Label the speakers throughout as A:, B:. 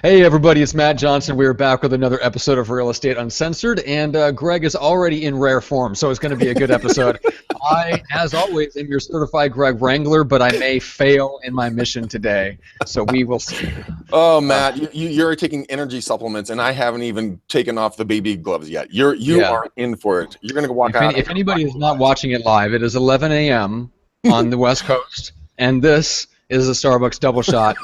A: Hey everybody, it's Matt Johnson. We are back with another episode of Real Estate Uncensored, and Greg is already in rare form, so it's going to be a good episode. I, as always, am your certified Greg Wrangler, but I may fail in my mission today, so we will see.
B: Oh, Matt, you're taking energy supplements, and I haven't even taken off the baby gloves yet. You are in for it. You're going to walk out.
A: If anybody is not watching it live, it is 11 a.m. on the West Coast, and this is a Starbucks double shot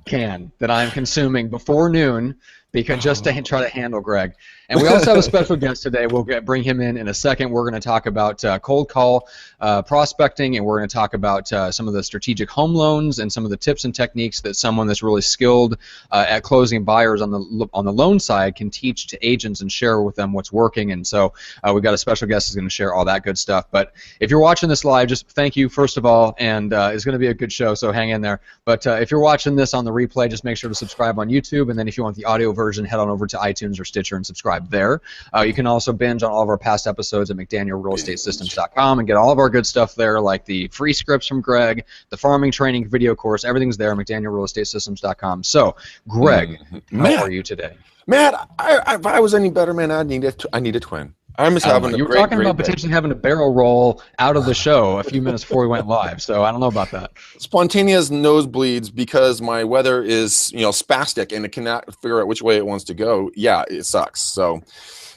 A: can that I'm consuming before noon because just to try to handle Greg. And we also have a special guest today. We'll bring him in a second. We're going to talk about cold call prospecting, and we're going to talk about some of the strategic home loans and some of the tips and techniques that someone that's really skilled at closing buyers on the loan side can teach to agents and share with them what's working. And so we've got a special guest who's going to share all that good stuff. But if you're watching this live, just thank you first of all, and it's going to be a good show, so hang in there. But if you're watching this on the replay, just make sure to subscribe on YouTube, and then if you want the audio version, head on over to iTunes or Stitcher and subscribe there. You can also binge on all of our past episodes at McDanielRealEstateSystems.com and get all of our good stuff there, like the free scripts from Greg, the farming training video course. Everything's there at McDanielRealEstateSystems.com. So, Greg, how are you today?
B: Matt, if I was any better, man, I need a twin. I'm just having
A: you were talking about potentially having a barrel roll out of the show a few minutes before we went live, so I don't know about that.
B: Spontaneous nosebleeds because my weather is, spastic and it cannot figure out which way it wants to go. Yeah, it sucks. So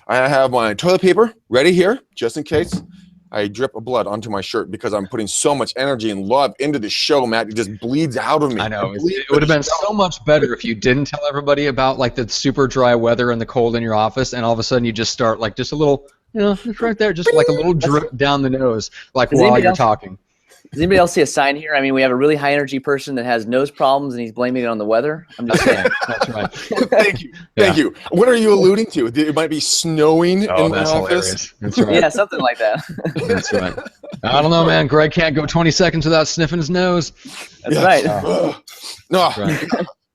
B: I have my toilet paper ready here just in case I drip of blood onto my shirt because I'm putting so much energy and love into the show, Matt. It just bleeds out of me.
A: I know. It would have been so much better if you didn't tell everybody about like the super dry weather and the cold in your office, and all of a sudden you just start like just a little, it's right there, just like a little drip down the nose, like while you're talking.
C: Does anybody else see a sign here? I mean, we have a really high energy person that has nose problems and he's blaming it on the weather. I'm just saying.
A: That's right.
B: Thank you. Thank you. What are you alluding to? It might be snowing in my office.
A: Hilarious. That's right.
C: Yeah, something like that.
A: That's right. I don't know, man. Greg can't go 20 seconds without sniffing his nose.
C: That's right.
B: No.
A: Right.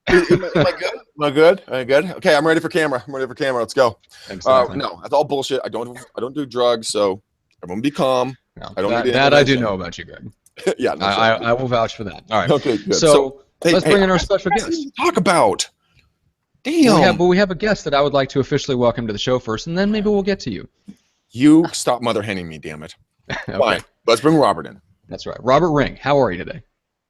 B: Am I good? Am I good? Am I good? Okay, I'm ready for camera. Let's go.
A: Exactly.
B: No, that's all bullshit. I don't do drugs, so everyone be calm.
A: No,
B: I don't
A: that I do know about you, Greg.
B: Yeah, no,
A: I will vouch for that. All right.
B: Okay, good.
A: So let's bring in our special guest.
B: Talk about. Damn.
A: We have a guest that I would like to officially welcome to the show first, and then maybe we'll get to you.
B: You stop mother henning me, damn it.
A: Okay.
B: Fine. Let's bring Robert in.
A: That's right. Robert Ring, how are you today?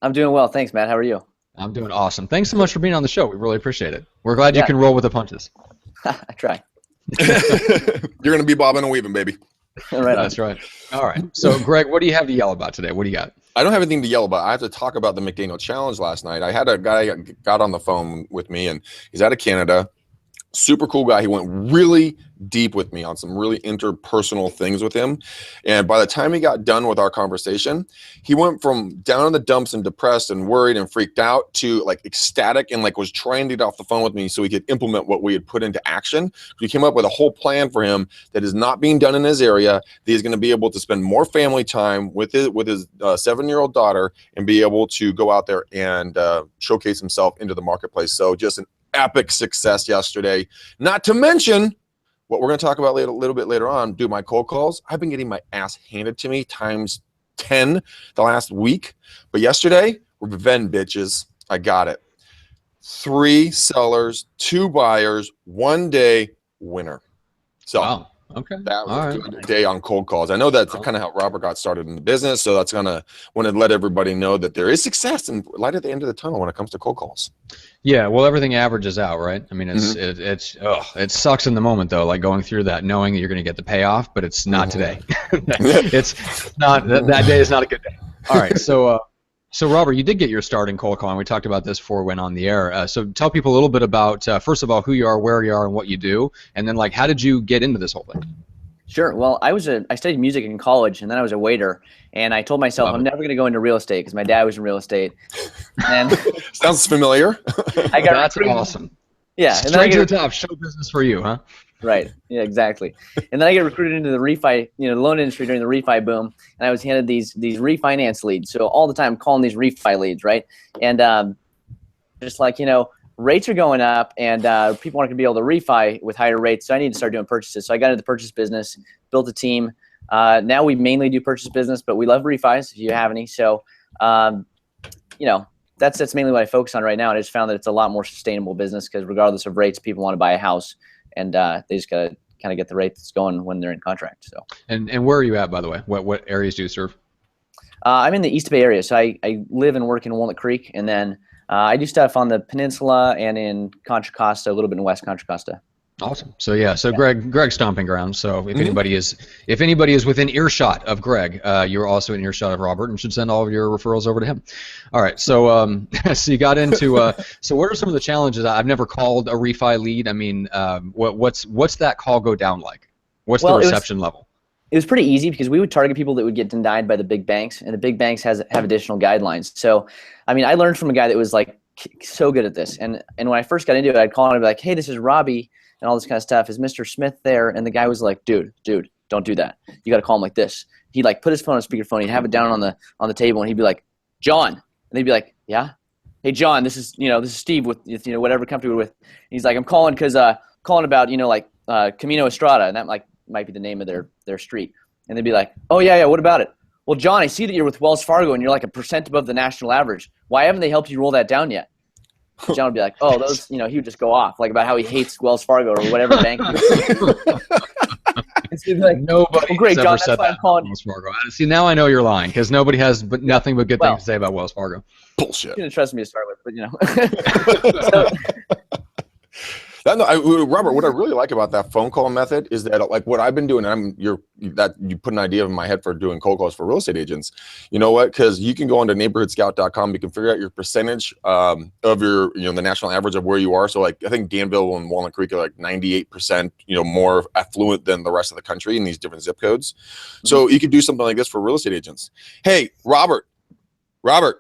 C: I'm doing well. Thanks, Matt. How are you?
A: I'm doing awesome. Thanks so much for being on the show. We really appreciate it. We're glad you can roll with the punches.
C: I try.
B: You're going to be bobbing and weaving, baby.
C: Right.
A: That's right. All right. So, Greg, what do you have to yell about today? What do you got?
B: I don't have anything to yell about. I have to talk about the McDaniel Challenge last night. I had a guy got on the phone with me, and he's out of Canada. Super cool guy. He went really deep with me on some really interpersonal things with him. And by the time he got done with our conversation, he went from down in the dumps and depressed and worried and freaked out to like ecstatic and like was trying to get off the phone with me so he could implement what we had put into action. We came up with a whole plan for him that is not being done in his area, that he's going to be able to spend more family time with his 7-year-old daughter and be able to go out there and showcase himself into the marketplace. So just an epic success yesterday. Not to mention what we're going to talk about a little bit later on. Do my cold calls. I've been getting my ass handed to me times 10 the last week. But yesterday, we're Ven bitches. I got it. 3 sellers, 2 buyers, 1 day winner. So
A: wow. Okay.
B: That was a good day on cold calls. I know that's kind of how Robert got started in the business. So that's going to want to let everybody know that there is success and light at the end of the tunnel when it comes to cold calls.
A: Yeah, well, everything averages out, right? I mean, it sucks in the moment though, like going through that, knowing that you're going to get the payoff, but it's not today. It's not that day is not a good day. All right, so Robert, you did get your start in cold calling. We talked about this before we went on the air. So tell people a little bit about first of all who you are, where you are, and what you do, and then like how did you get into this whole thing?
C: Sure. Well, I studied music in college, and then I was a waiter. And I told myself I'm never going to go into real estate because my dad was in real estate. And
B: sounds familiar.
A: That's awesome.
C: Yeah.
A: Straight to the top. Show business for you, huh?
C: Right. Yeah. Exactly. And then I get recruited into the refi, the loan industry during the refi boom, and I was handed these refinance leads. So all the time, I'm calling these refi leads, right? And just like rates are going up, and people aren't going to be able to refi with higher rates. So I need to start doing purchases. So I got into the purchase business, built a team. Now we mainly do purchase business, but we love refis if you have any. So, that's mainly what I focus on right now. And I just found that it's a lot more sustainable business because regardless of rates, people want to buy a house, and they just gotta kind of get the rates going when they're in contract. So.
A: And where are you at, by the way? What areas do you serve?
C: I'm in the East Bay area, so I live and work in Walnut Creek, and then I do stuff on the peninsula and in Contra Costa, a little bit in West Contra Costa.
A: Awesome. So yeah, Greg's stomping ground. So if anybody is within earshot of Greg, you're also in earshot of Robert, and should send all of your referrals over to him. All right. So so you got into so what are some of the challenges? I've never called a refi lead. I mean, what's that call go down like? What's the reception level?
C: It was pretty easy because we would target people that would get denied by the big banks, and the big banks have additional guidelines. So, I mean, I learned from a guy that was like so good at this. And when I first got into it, I'd call him and be like, "Hey, this is Robbie," and all this kind of stuff. Is Mr. Smith there? And the guy was like, "Dude, don't do that. You got to call him like this." He'd like put his phone on speakerphone. He'd have it down on the table, and he'd be like, "John," and they'd be like, "Yeah, hey John, this is Steve with whatever company we're with." And he's like, "I'm calling because calling about Camino Estrada," and that might be the name of their street. And they'd be like, "Oh yeah, what about it?" "Well, John, I see that you're with Wells Fargo and you're like 1% above the national average. Why haven't they helped you roll that down yet?" And John would be like, "Oh, those," he would just go off like about how he hates Wells Fargo or whatever bank. And so he'd be like,
A: Nobody
C: great,
A: ever
C: John,
A: said that about Wells Fargo. See, now I know you're lying because nobody has nothing but good things to say about Wells Fargo.
B: Bullshit.
C: You didn't trust me to start with, but so,
B: Robert, what I really like about that phone call method is that, like, what I've been doing, you put an idea in my head for doing cold calls for real estate agents. You know what? Because you can go onto neighborhoodscout.com. You can figure out your percentage of your, the national average of where you are. So, like, I think Danville and Walnut Creek are like 98%, more affluent than the rest of the country in these different zip codes. So you could do something like this for real estate agents. Hey, Robert, Greg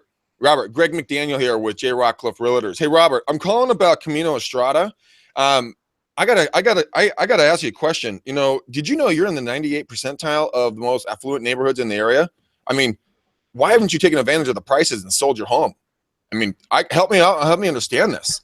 B: McDaniel here with J. Rockcliffe Realtors. Hey, Robert, I'm calling about Camino Estrada. I gotta ask you a question. Did you know you're in the 98th percentile of the most affluent neighborhoods in the area? I mean, why haven't you taken advantage of the prices and sold your home? I mean, help me out. Help me understand this.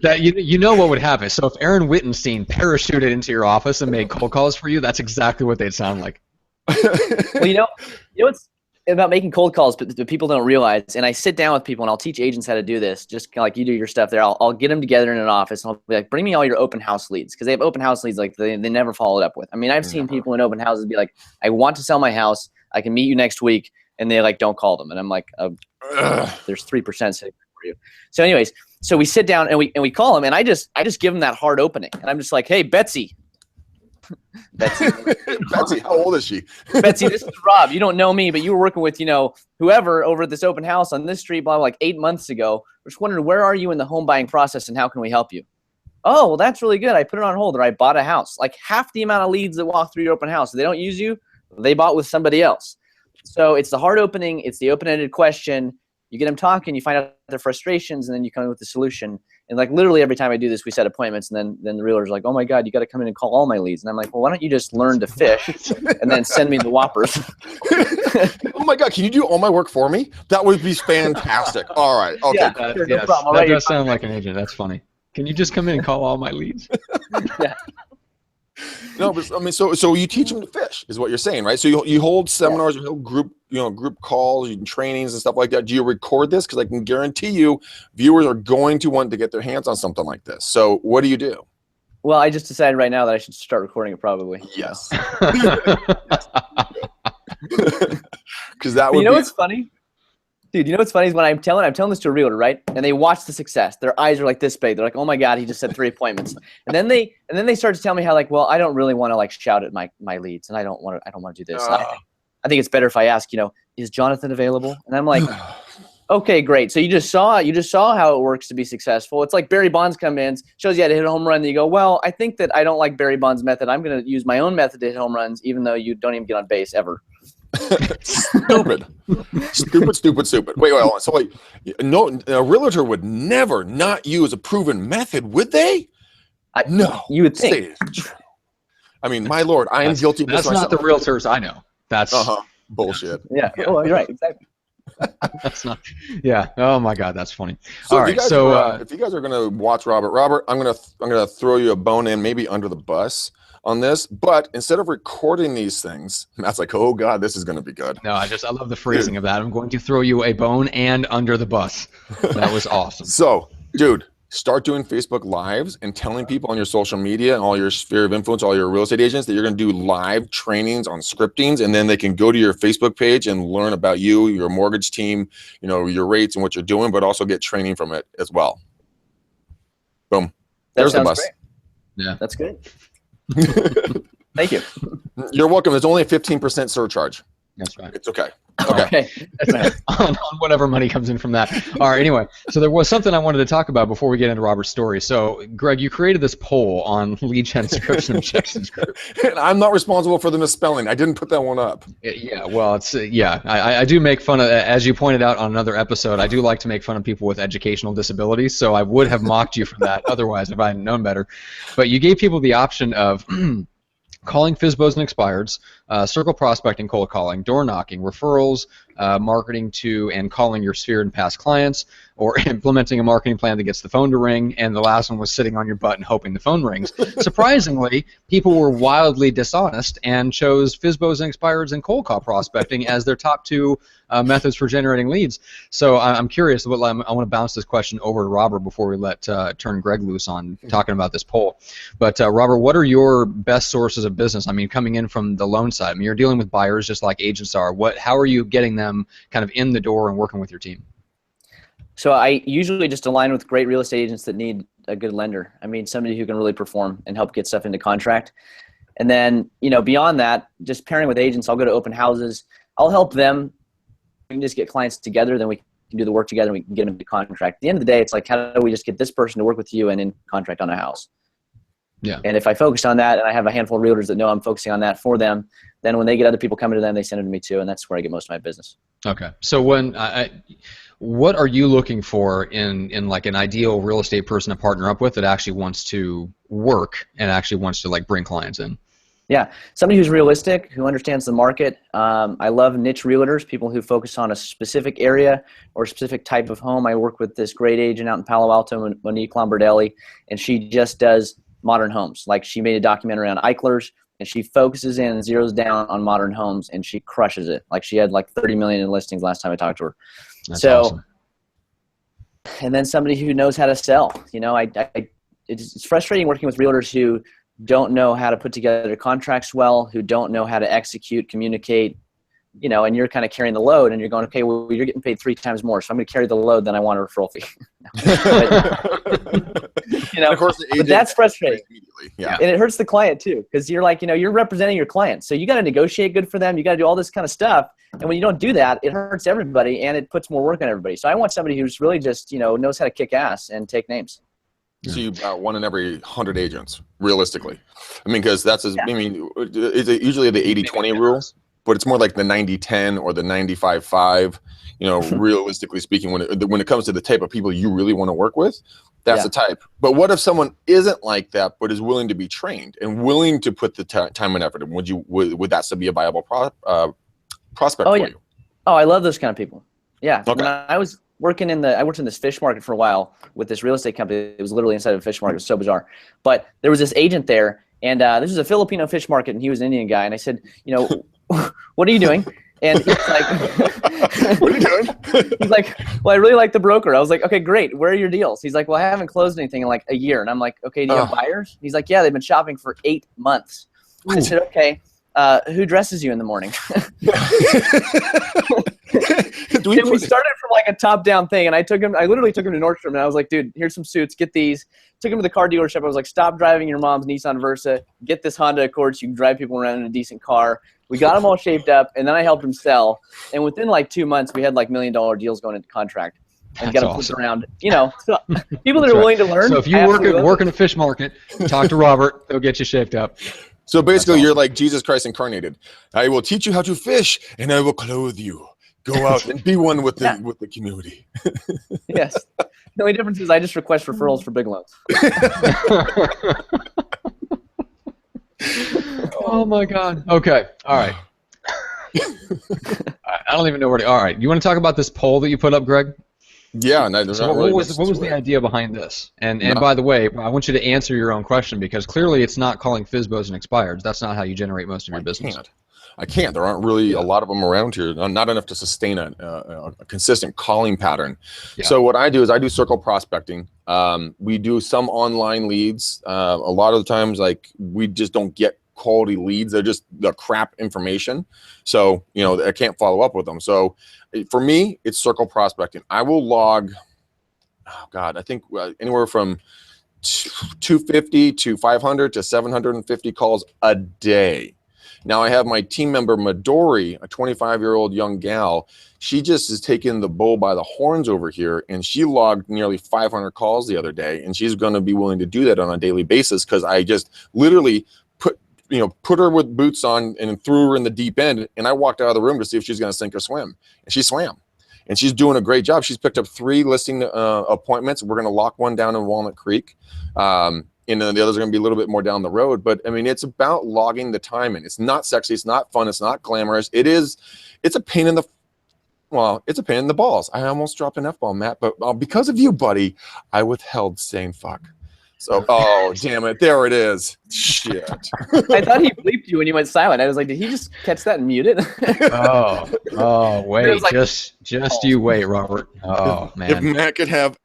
A: That what would happen. So if Aaron Wittenstein parachuted into your office and made cold calls for you, that's exactly what they'd sound like.
C: Well, what's about making cold calls, but the people don't realize, and I sit down with people and I'll teach agents how to do this, just like you do your stuff there. I'll get them together in an office and I'll be like, bring me all your open house leads, because they have open house leads like they never followed up with. I mean, I've seen people in open houses be like, "I want to sell my house. I can meet you next week," and they don't call them. And I'm like, there's 3% sitting for you. So anyways, so we sit down and we call them, and I just give them that hard opening, and I'm just like, "Hey, Betsy."
B: Betsy, how old is she?
C: Betsy, this is Rob. You don't know me, but you were working with, whoever over at this open house on this street, blah, blah, like 8 months ago. We're just wondering, where are you in the home buying process and how can we help you? "Oh, well, that's really good. I put it on hold, or I bought a house." Like half the amount of leads that walk through your open house, they don't use you, they bought with somebody else. So it's the hard opening. It's the open-ended question. You get them talking, you find out their frustrations, and then you come up with the solution. And like literally every time I do this, we set appointments, and then the realtor's like, "Oh my God, you got to come in and call all my leads." And I'm like, "Well, why don't you just learn to fish and then send me the whoppers?"
B: Oh my God, can you do all my work for me? That would be fantastic. All right. Okay.
C: Yeah, sure, no problem.
A: That does sound like an agent. That's funny. Can you just come in and call all my leads?
C: Yeah.
B: No, but I mean, so you teach them to fish, is what you're saying, right? So you hold seminars, you hold group calls, and trainings and stuff like that. Do you record this? Because I can guarantee you, viewers are going to want to get their hands on something like this. So what do you do?
C: Well, I just decided right now that I should start recording it probably.
B: Yes. Because that would.
C: What's funny? Dude, what's funny is when I'm telling this to a realtor, right? And they watch the success. Their eyes are like this big. They're like, "Oh my God, he just said 3 appointments." And then they start to tell me how well, I don't really want to shout at my leads, and I don't want to do this. I think it's better if I ask, "Is Jonathan available?" And I'm like, "Okay, great." So you just saw how it works to be successful. It's like Barry Bonds come in, shows you how to hit a home run, and you go, "Well, I think that I don't like Barry Bonds' method. I'm going to use my own method to hit home runs, even though you don't even get on base ever."
B: Stupid. Wait. So no, a realtor would never not use a proven method, would they? No.
C: You would think.
B: I mean, my Lord, I am guilty of this
A: myself. That's not the realtors I know. That's
B: bullshit.
C: Yeah. Oh, you're right. Exactly.
A: That's not. Yeah. Oh my God, that's funny.
B: So
A: All
B: if you
A: right.
B: guys
A: So
B: if you guys are gonna watch Robert, I'm gonna throw you a bone in, maybe under the bus on this. But instead of recording these things, Matt's like, oh God, this is gonna be good.
A: no, I love the phrasing of that. I'm going to throw you a bone and under the bus. That was awesome.
B: So, dude, start doing Facebook Lives and telling people on your social media and all your sphere of influence, all your real estate agents, that you're going to do live trainings on scriptings, and then they can go to your Facebook page and learn about you, your mortgage team, your rates and what you're doing, but also get training from it as well. Boom. There's the bus.
C: Great.
A: Yeah,
C: that's good. Thank you.
B: You're welcome. There's only a 15% surcharge.
A: that's right.
B: It's okay.
C: Okay.
A: on whatever money comes in from that. All right, anyway, so there was something I wanted to talk about before we get into Robert's story. So, Greg, you created this poll on lead gen scripts and objections group.
B: And I'm not responsible for the misspelling. I didn't put that one up.
A: Yeah, well, it's I do make fun of, as you pointed out on another episode, I do like to make fun of people with educational disabilities, so I would have mocked you for that otherwise if I had known better. But you gave people the option of calling FSBOs and expireds, circle prospecting, cold calling, door knocking, referrals, marketing to and calling your sphere and past clients, or implementing a marketing plan that gets the phone to ring, and the last one was sitting on your butt and hoping the phone rings. Surprisingly, people were wildly dishonest and chose FSBOs and expireds and cold call prospecting as their top two methods for generating leads. So I'm curious. I want to bounce this question over to Robert before we turn Greg loose on talking about this poll. But Robert, what are your best sources of business? I mean, coming in from the loan side, I mean, you're dealing with buyers just like agents are. How are you getting them kind of in the door and working with your team?
C: So I usually just align with great real estate agents that need a good lender. I mean, somebody who can really perform and help get stuff into contract. And then, beyond that, just pairing with agents, I'll go to open houses. I'll help them. We can just get clients together, then we can do the work together and we can get them into contract. At the end of the day, it's like, how do we just get this person to work with you and in contract on a house?
A: Yeah.
C: And if I focus on that and I have a handful of realtors that know I'm focusing on that for them, then when they get other people coming to them, they send it to me too, and that's where I get most of my business.
A: Okay. So what are you looking for in like an ideal real estate person to partner up with that actually wants to work and actually wants to like bring clients in?
C: Yeah, somebody who's realistic, who understands the market. I love niche realtors, people who focus on a specific area or a specific type of home. I work with this great agent out in Palo Alto, Monique Lombardelli, and she just does modern homes. Like, she made a documentary on Eichlers, and she focuses in and zeroes down on modern homes, and she crushes it. Like, she had like 30 million in listings last time I talked to her.
A: That's awesome.
C: And then somebody who knows how to sell. It's frustrating working with realtors who don't know how to put together contracts well, who don't know how to execute, communicate, and you're kind of carrying the load, and you're going, okay, well, you're getting paid 3 times more, so I'm going to carry the load, then I want a referral fee.
B: Of course,
C: but that's frustrating.
B: Yeah.
C: And it hurts the client too, because you're like, you're representing your client, so you got to negotiate good for them. You got to do all this kind of stuff, and when you don't do that, it hurts everybody, and it puts more work on everybody. So I want somebody who's really just, knows how to kick ass and take names.
B: So you about 1 in every 100 agents, realistically. I mean, because it's usually the 80-20 rule, but it's more like the 90-10 or the 95-5. Realistically speaking, when it comes to the type of people you really want to work with, that's the type. But what if someone isn't like that, but is willing to be trained and willing to put the time and effort in? Would that still be a viable prospect for you?
C: Oh, I love those kind of people. Yeah.
B: Okay.
C: When I worked in this fish market for a while with this real estate company. It was literally inside of a fish market. It was so bizarre. But there was this agent there, and this was a Filipino fish market, and he was an Indian guy. And I said, what are you doing? And he's like,
B: what are you doing?
C: He's like, well, I really like the broker. I was like, okay, great. Where are your deals? He's like, well, I haven't closed anything in like a year. And I'm like, okay, do you have buyers? He's like, yeah, they've been shopping for 8 months. Ooh. I said, okay. Who dresses you in the morning? We started from like a top-down thing, and I literally took him to Nordstrom, and I was like, dude, here's some suits, get these. Took him to the car dealership. I was like, stop driving your mom's Nissan Versa, get this Honda Accord so you can drive people around in a decent car. We got him all shaped up, and then I helped him sell. And within like 2 months, we had like $1 million deals going into contract. And got to flip around, so people that are willing to learn.
A: So if you work in a fish market, talk to Robert. He'll get you shaped up.
B: So basically, you're like Jesus Christ incarnated. I will teach you how to fish, and I will clothe you. Go out and be one with the community.
C: Yes. The only difference is I just request referrals for big loans.
A: Oh my God. Okay. All right. I don't even know where to. All right, you want to talk about this poll that you put up, Greg?
B: Yeah, no, there's
A: So
B: not really
A: what
B: much
A: was
B: to
A: the
B: it.
A: idea behind this? And
B: No.
A: by the way, I want you to answer your own question because clearly it's not calling FSBOs and expireds. That's not how you generate most of your business.
B: I can't. There aren't really
A: Yeah.
B: a lot of them around here. Not enough to sustain a consistent calling pattern.
A: Yeah.
B: So what I do is I do circle prospecting. We do some online leads. A lot of the times, like we just don't get quality leads. They're just the crap information. So I can't follow up with them. So for me, it's circle prospecting. I will log. Oh God, I think anywhere from 250 to 500 to 750 calls a day. Now I have my team member Midori, a 25-year-old young gal. She just is taking the bull by the horns over here, and she logged nearly 500 calls the other day, and she's going to be willing to do that on a daily basis because I just literally put her with boots on and threw her in the deep end, and I walked out of the room to see if she's going to sink or swim, and she swam. And she's doing a great job. She's picked up 3 listing appointments. We're going to lock one down in Walnut Creek. And then the others are going to be a little bit more down the road. But I mean, it's about logging the time in. It's not sexy. It's not fun. It's not glamorous. It's a pain in the, it's a pain in the balls. I almost dropped an F-bomb, Matt, but because of you, buddy, I withheld saying fuck. So, oh, damn it. There it is. Shit.
C: I thought he bleeped you when you went silent. I was like, did he just catch that and mute it?
A: Oh, wait.
C: Like,
A: just you wait, Robert. Oh, man.
B: If Matt could have.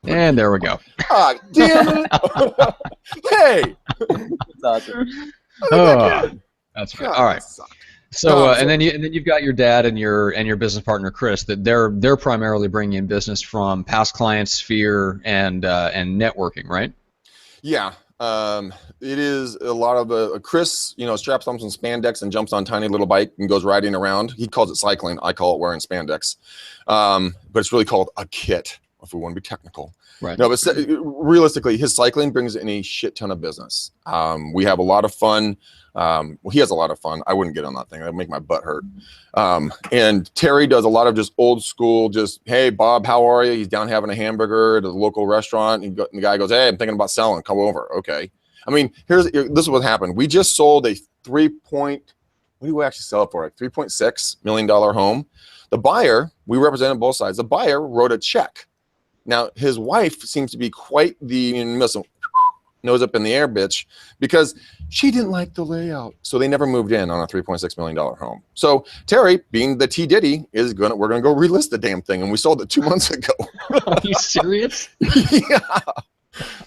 A: And there we go.
B: Ah, damn it. Hey.
C: That's awesome.
A: Oh, that's right.
B: God,
A: All right. So,
B: No,
A: and then you've got your dad and your business partner Chris. That they're primarily bringing in business from past clients, sphere, and networking, right?
B: Yeah. It is a lot of Chris, straps on some spandex and jumps on tiny little bike and goes riding around. He calls it cycling. I call it wearing spandex. But it's really called a kit, if we want to be technical.
A: Right.
B: No, but realistically, his cycling brings in a shit ton of business. We have a lot of fun. He has a lot of fun. I wouldn't get on that thing. That'd make my butt hurt. And Terry does a lot of just old school, just, hey, Bob, how are you? He's down having a hamburger at a local restaurant. And the guy goes, hey, I'm thinking about selling. Come over. Okay. I mean, this is what happened. We just sold a what do we actually sell it for? Like $3.6 million home. The buyer, we represented both sides. The buyer wrote a check. Now, his wife seems to be quite the nose up in the air bitch because she didn't like the layout. So they never moved in on a $3.6 million home. So Terry, being the T Diddy, we're going to go relist the damn thing. And we sold it 2 months ago.
A: Are you serious?
B: Yeah.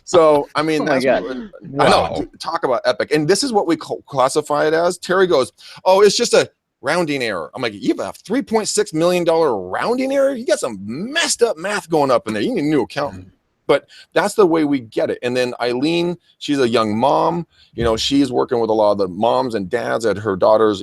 B: So, I mean,
C: Oh my God.
B: I know, talk about epic. And this is what we classify it as. Terry goes, oh, it's just a rounding error. I'm like, you have a $3.6 million rounding error? You got some messed up math going up in there. You need a new accountant. But that's the way we get it. And then Eileen, she's a young mom. She's working with a lot of the moms and dads at her daughter's,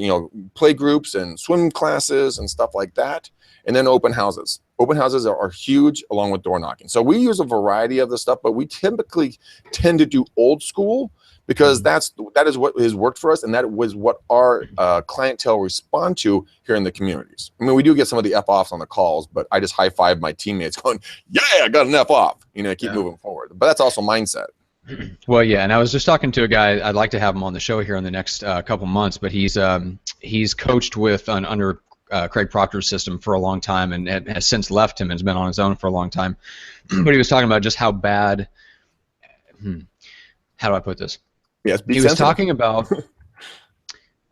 B: play groups and swim classes and stuff like that. And then open houses. Open houses are huge along with door knocking. So we use a variety of the stuff, but we typically tend to do old school because that is what has worked for us, and that was what our clientele respond to here in the communities. I mean, we do get some of the F-offs on the calls, but I just high-five my teammates going, yeah, I got an F-off. Keep moving forward. But that's also mindset.
A: Well, yeah, and I was just talking to a guy. I'd like to have him on the show here in the next couple months, but he's coached with under Craig Proctor's system for a long time and has since left him and has been on his own for a long time. But he was talking about just how bad. How do I put this?
B: Yes,
A: he was talking about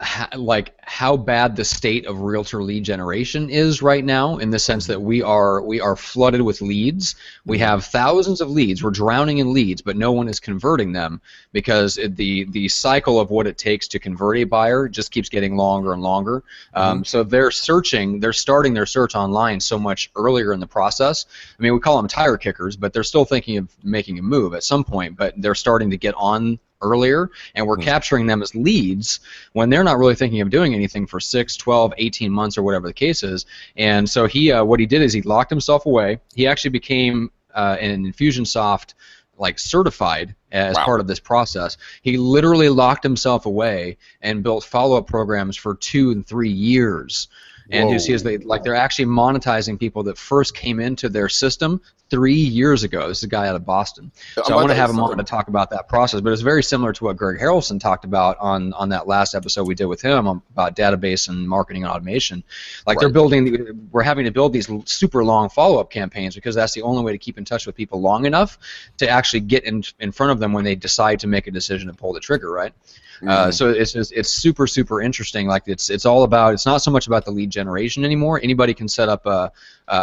A: how bad the state of realtor lead generation is right now, in the sense that we are flooded with leads. We have thousands of leads. We're drowning in leads, but no one is converting them because the cycle of what it takes to convert a buyer just keeps getting longer and longer. So they're starting their search online so much earlier in the process. I mean, we call them tire kickers, but they're still thinking of making a move at some point, but they're starting to get on earlier, and we're capturing them as leads when they're not really thinking of doing anything for 6, 12, 18 months or whatever the case is. And so what he did is he locked himself away. He actually became an Infusionsoft certified as part of this process. He literally locked himself away and built follow-up programs for 2 and 3 years. And you see, they're actually monetizing people that first came into their system 3 years ago. This is a guy out of Boston. So I want to have him on to talk about that process. But it's very similar to what Greg Harrelson talked about on that last episode we did with him about database and marketing and automation. Like we're having to build these super long follow-up campaigns because that's the only way to keep in touch with people long enough to actually get in front of them when they decide to make a decision to pull the trigger, right? So it's super, super interesting. Like it's all about, it's not so much about the lead generation anymore. Anybody can set up a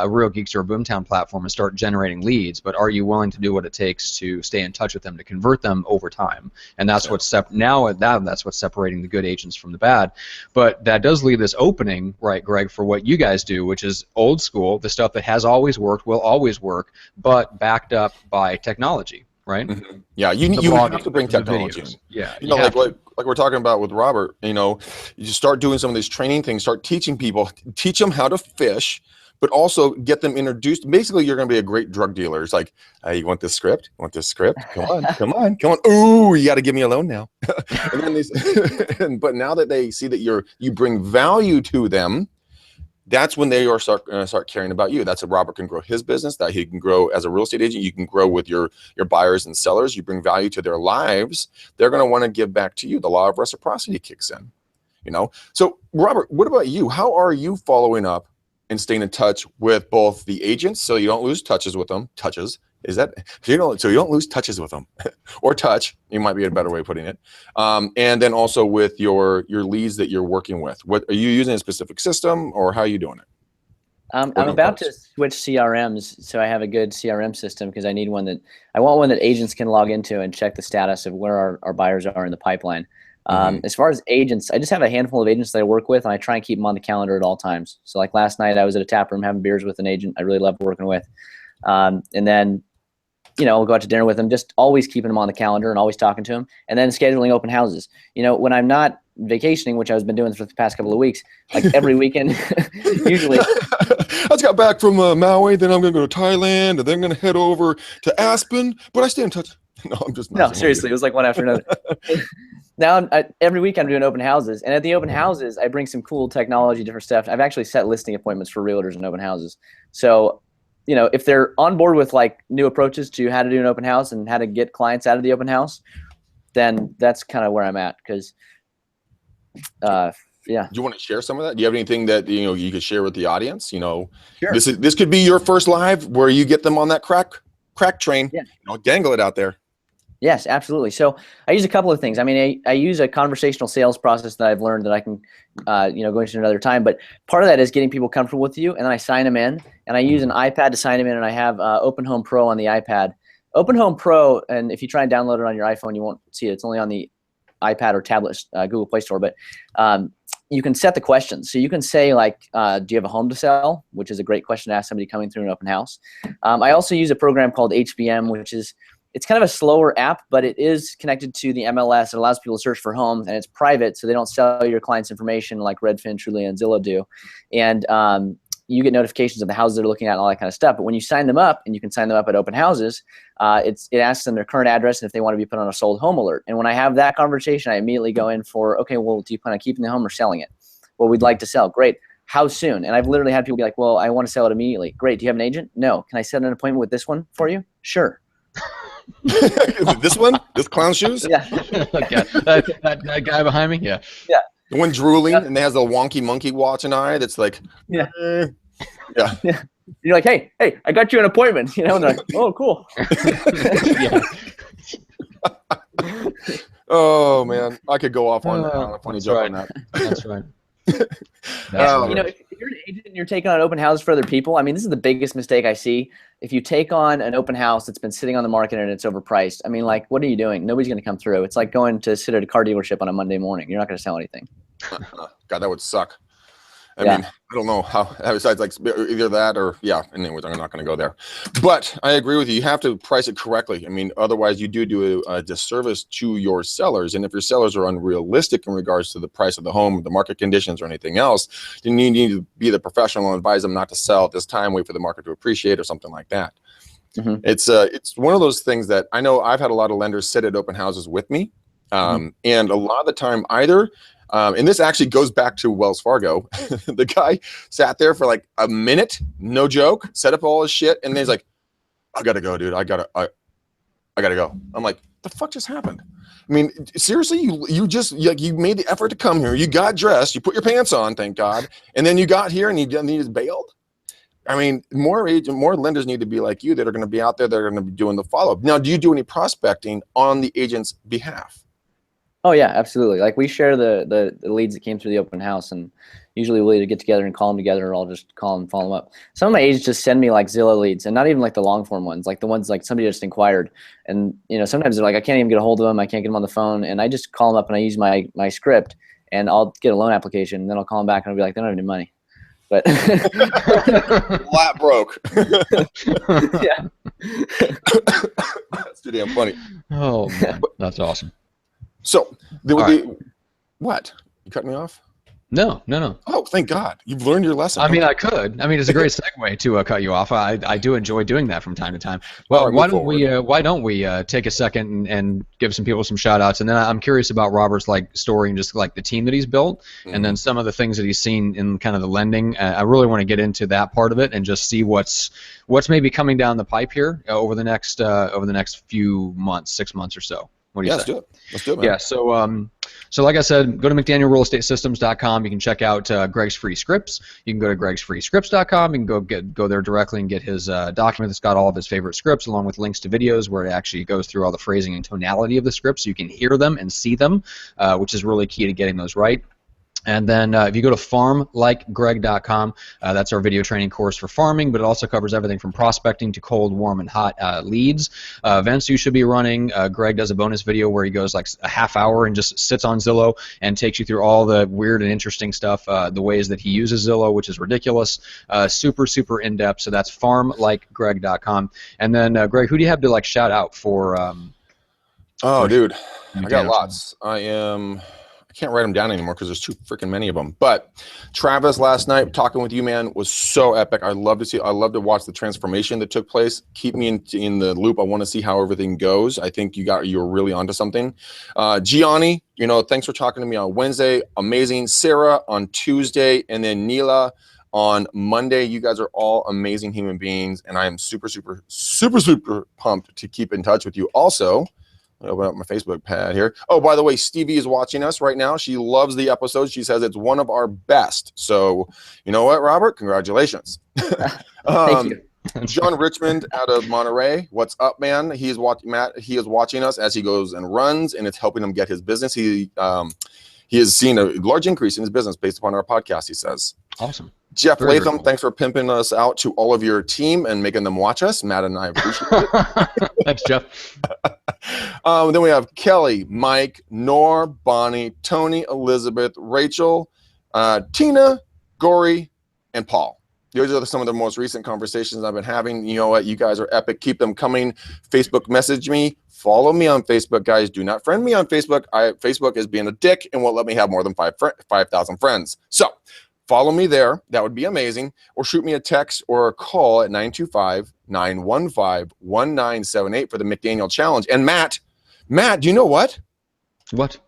A: Real Geeks or a Boomtown platform and start generating leads, but are you willing to do what it takes to stay in touch with them, to convert them over time? And that's what's that's what's separating the good agents from the bad. But that does leave this opening, right, Greg, for what you guys do, which is old school, the stuff that has always worked, will always work, but backed up by technology. Right?
B: Yeah, you have to bring technology in.
A: Yeah,
B: like we're talking about with Robert. You start doing some of these training things, start teaching people, teach them how to fish, but also get them introduced. Basically, you're going to be a great drug dealer. It's like, you want this script? You want this script? Come on. Ooh, you got to give me a loan now. And then but now that they see that you bring value to them, that's when they are start caring about you. That's how Robert can grow his business, that he can grow as a real estate agent. You can grow with your buyers and sellers. You bring value to their lives. They're going to want to give back to you. The law of reciprocity kicks in, So Robert, what about you? How are you following up and staying in touch with both the agents so you don't lose touches with them? Is that so you don't lose touches with them or touch, you might be a better way of putting it. And then also with your leads that you're working with. What are you using, a specific system, or how are you doing it?
C: I'm about to switch CRMs, so I have a good CRM system because I want one that agents can log into and check the status of where our buyers are in the pipeline. As far as agents, I just have a handful of agents that I work with, and I try and keep them on the calendar at all times. So like last night, I was at a tap room having beers with an agent I really loved working with. And then we'll go out to dinner with them, just always keeping them on the calendar and always talking to them, and then scheduling open houses. When I'm not vacationing, which I've been doing for the past couple of weeks, like every weekend, usually.
B: I just got back from Maui, then I'm going to go to Thailand, and then I'm going to head over to Aspen, but I stay in touch. No, I'm just
C: no, seriously, it was like one after another. Now, every week I'm doing open houses, and at the open houses, I bring some cool technology, different stuff. I've actually set listing appointments for realtors in open houses. So, if they're on board with like new approaches to how to do an open house and how to get clients out of the open house, then that's kind of where I'm at. Because, yeah.
B: Do you want to share some of that? Do you have anything that you could share with the audience?
C: Sure.
B: This could be your first live where you get them on that crack train. Yeah. Dangle it out there.
C: Yes, absolutely. So I use a couple of things. I mean, I use a conversational sales process that I've learned that I can, go into another time. But part of that is getting people comfortable with you, and then I sign them in, and I use an iPad to sign them in, and I have Open Home Pro on the iPad. Open Home Pro, and if you try and download it on your iPhone, you won't see it. It's only on the iPad or tablet, Google Play Store. But you can set the questions. So you can say like, do you have a home to sell? Which is a great question to ask somebody coming through an open house. I also use a program called HBM, which is it's kind of a slower app, but it is connected to the MLS. It allows people to search for homes, and it's private, so they don't sell your clients' information like Redfin, Trulia, and Zillow do. And you get notifications of the houses they're looking at and all that kind of stuff. But when you sign them up, and you can sign them up at open houses, it asks them their current address and if they want to be put on a sold home alert. And when I have that conversation, I immediately go in for, okay, well, do you plan on keeping the home or selling it? Well, we'd like to sell. Great. How soon? And I've literally had people be like, well, I want to sell it immediately. Great. Do you have an agent? No. Can I set an appointment with this one for you? Sure.
B: This one? This clown shoes?
C: Yeah.
A: Okay. That guy behind me? Yeah.
C: Yeah.
B: The one drooling and they has a wonky monkey watching eye that's like,
C: yeah.
B: Yeah.
C: Yeah. You're like, hey, I got you an appointment. And they're like, oh, cool.
A: Yeah.
B: Oh man, I could go off on a funny joke on that.
A: That's right.
C: If you're an agent and you're taking on open houses for other people, I mean, this is the biggest mistake I see. If you take on an open house that's been sitting on the market and it's overpriced, I mean, like, what are you doing? Nobody's going to come through. It's like going to sit at a car dealership on a Monday morning. You're not going to sell anything.
B: God, that would suck. I mean, I don't know how, besides like either that or, yeah, anyways, I'm not going to go there. But I agree with you. You have to price it correctly. I mean, otherwise you do a disservice to your sellers. And if your sellers are unrealistic in regards to the price of the home, the market conditions, or anything else, then you need to be the professional and advise them not to sell at this time, wait for the market to appreciate or something like that. Mm-hmm. It's one of those things that I know I've had a lot of lenders sit at open houses with me. And a lot of the time either, and this actually goes back to Wells Fargo. The guy sat there for like a minute, no joke, set up all his shit, and then he's like, I gotta go, dude. I gotta go. I'm like, the fuck just happened? I mean, seriously, you just like you made the effort to come here. You got dressed. You put your pants on, thank God, and then you got here and you just bailed. I mean, more lenders need to be like you that are going to be out there. They're going to be doing the follow up. Now, do you do any prospecting on the agent's behalf?
C: Oh yeah, absolutely. Like we share the leads that came through the open house, and usually we'll either get together and call them together, or I'll just call them and follow them up. Some of my agents just send me like Zillow leads, and not even like the long form ones, like the ones like somebody just inquired. And sometimes they're like, I can't even get a hold of them, I can't get them on the phone, and I just call them up and I use my script, and I'll get a loan application, and then I'll call them back and I'll be like, they don't have any money. But
B: flat broke.
C: Yeah.
B: That's too damn funny.
A: Oh man, that's awesome.
B: So what? You cut me off?
A: No.
B: Oh, thank God. You've learned your lesson.
A: I mean, I could. I mean, it's a great segue to cut you off. I do enjoy doing that from time to time. Well,
B: right,
A: why don't we take a second and give some people some shout outs, and then I'm curious about Robert's like story and just like the team that he's built, and then some of the things that he's seen in kind of the lending. I really want to get into that part of it and just see what's maybe coming down the pipe here over the next few months, 6 months or so. What do you say?
B: Let's do it, man.
A: Yeah, so like I said, go to McDanielRealEstateSystems.com. You can check out Greg's free scripts. You can go to Greg'sFreeScripts.com. You can go there directly and get his document that's got all of his favorite scripts, along with links to videos where it actually goes through all the phrasing and tonality of the scripts, so you can hear them and see them, which is really key to getting those right. And then if you go to farmlikegreg.com, that's our video training course for farming, but it also covers everything from prospecting to cold, warm, and hot leads. Events you should be running. Greg does a bonus video where he goes like a half hour and just sits on Zillow and takes you through all the weird and interesting stuff, the ways that he uses Zillow, which is ridiculous. Super, super in-depth. So that's farmlikegreg.com. And then, Greg, who do you have to like shout out for?
B: Dude, I got lots. I can't write them down anymore because there's too freaking many of them. But Travis, last night talking with you, man, was so epic. I love to watch the transformation that took place. Keep me in the loop. I want to see how everything goes. I think you're really onto something. Gianni, thanks for talking to me on Wednesday. Amazing. Sarah on Tuesday, and then Neela on Monday. You guys are all amazing human beings, and I am super, super, super, super pumped to keep in touch with you. Also, I'll open up my Facebook pad here. Oh, by the way, Stevie is watching us right now. She loves the episode. She says it's one of our best. So, you know what, Robert? Congratulations.
C: Thank you.
B: John Richmond out of Monterey. What's up, man? He is watching us as he goes and runs, and it's helping him get his business. He has seen a large increase in his business based upon our podcast, he says.
A: Awesome.
B: Jeff Latham, cool. Thanks for pimping us out to all of your team and making them watch us. Matt and I appreciate it.
A: Thanks, Jeff.
B: Then we have Kelly, Mike, Nor, Bonnie, Tony, Elizabeth, Rachel, Tina, Gory, and Paul. Those are some of the most recent conversations I've been having. You know what? You guys are epic. Keep them coming. Facebook message me. Follow me on Facebook, guys. Do not friend me on Facebook. Facebook is being a dick and won't let me have more than 5,000 friends. So follow me there. That would be amazing. Or shoot me a text or a call at 925-915-1978 for the McDaniel Challenge. And Matt, do you know what?
A: What?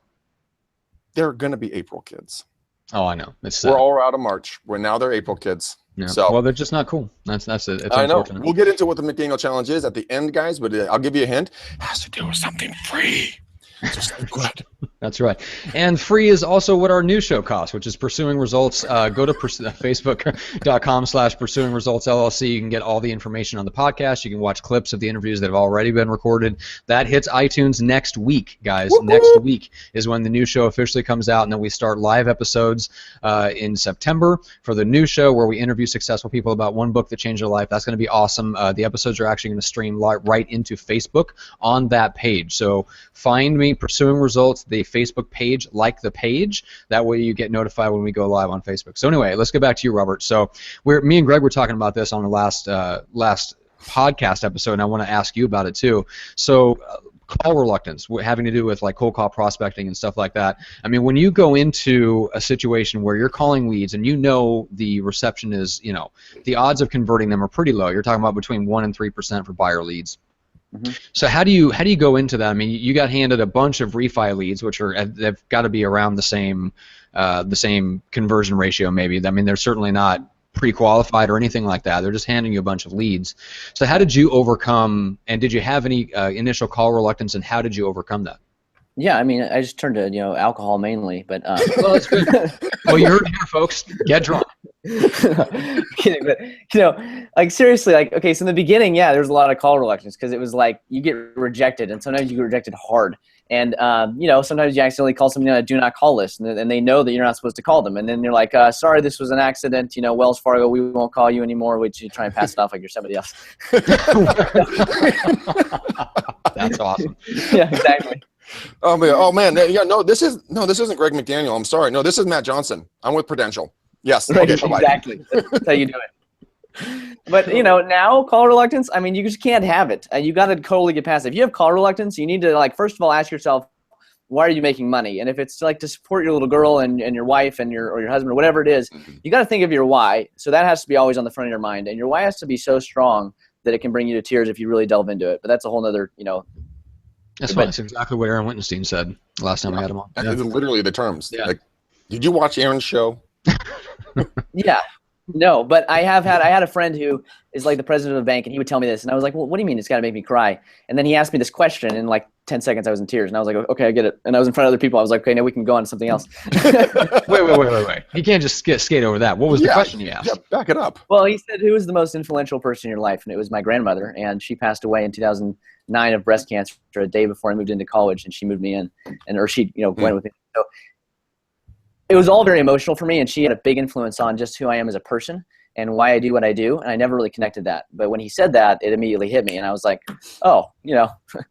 B: They're going to be April kids.
A: Oh, I know.
B: We're all out of March. Now they're April kids.
A: Yeah.
B: So,
A: well, they're just not cool. That's it. It's
B: I know.
A: Unfortunate.
B: We'll get into what the McDaniel Challenge is at the end, guys, but I'll give you a hint. It has to do with something free. Just good.
A: That's right. And free is also what our new show costs, which is Pursuing Results. Go to facebook.com/Pursuing Results LLC. You can get all the information on the podcast. You can watch clips of the interviews that have already been recorded. That hits iTunes next week, guys.
B: Woo-hoo!
A: Next week is when the new show officially comes out, and then we start live episodes in September for the new show where we interview successful people about one book that changed their life. That's going to be awesome. The episodes are actually going to stream right into Facebook on that page. So find me, Pursuing Results, the Facebook page, like the page. That way you get notified when we go live on Facebook. So anyway, let's get back to you, Robert. So me and Greg were talking about this on the last podcast episode, and I want to ask you about it too. So call reluctance, having to do with like cold call prospecting and stuff like that. I mean, when you go into a situation where you're calling leads and the reception is, the odds of converting them are pretty low. You're talking about between 1% and 3% for buyer leads. Mm-hmm. So how do you go into that? I mean, you got handed a bunch of refi leads, which they've got to be around the same conversion ratio, maybe. I mean, they're certainly not pre-qualified or anything like that. They're just handing you a bunch of leads. So how did you overcome, and did you have any initial call reluctance, and how did you overcome that?
C: Yeah, I mean, I just turned to alcohol mainly, but
A: Well, that's good. Well, you heard it here, folks. Get drunk.
C: kidding, but like seriously, like okay, so in the beginning, yeah, there's a lot of call reluctance because it was like you get rejected, and sometimes you get rejected hard, and sometimes you accidentally call somebody on a do not call list, and they know that you're not supposed to call them, and then you're like, sorry, this was an accident, Wells Fargo, we won't call you anymore, which you try and pass it off like you're somebody else.
A: That's awesome.
C: Yeah, exactly.
B: Oh man, yeah, this isn't Greg McDaniel. I'm sorry, no, this is Matt Johnson. I'm with Prudential. Yes,
C: right,
B: okay,
C: exactly. That's how you do it. But now call reluctance, I mean, you just can't have it. You got to totally get past it. If you have call reluctance, you need to first of all ask yourself, why are you making money? And if it's to support your little girl and your wife and your husband or whatever it is, you got to think of your why. So that has to be always on the front of your mind, and your why has to be so strong that it can bring you to tears if you really delve into it. But that's a whole nother
A: That's fine. That's exactly what Aaron Wittenstein said last time I had him on.
B: Yeah. It's literally the terms.
A: Yeah.
B: Like, did you watch Aaron's show?
C: Yeah. No, but I had a friend who is like the president of a bank, and he would tell me this, and I was like, well, what do you mean it's got to make me cry? And then he asked me this question, and in 10 seconds I was in tears, and I was like, okay, I get it. And I was in front of other people. I was like, okay, now we can go on to something else.
A: Wait. You can't just skate over that. What was the question he asked?
B: Yeah, back it up.
C: Well, he said, who was the most influential person in your life? And it was my grandmother, and she passed away in 2009 of breast cancer a day before I moved into college, and she moved me in, or she went with me. So it was all very emotional for me, and she had a big influence on just who I am as a person and why I do what I do, and I never really connected that. But when he said that, it immediately hit me, and I was like, oh,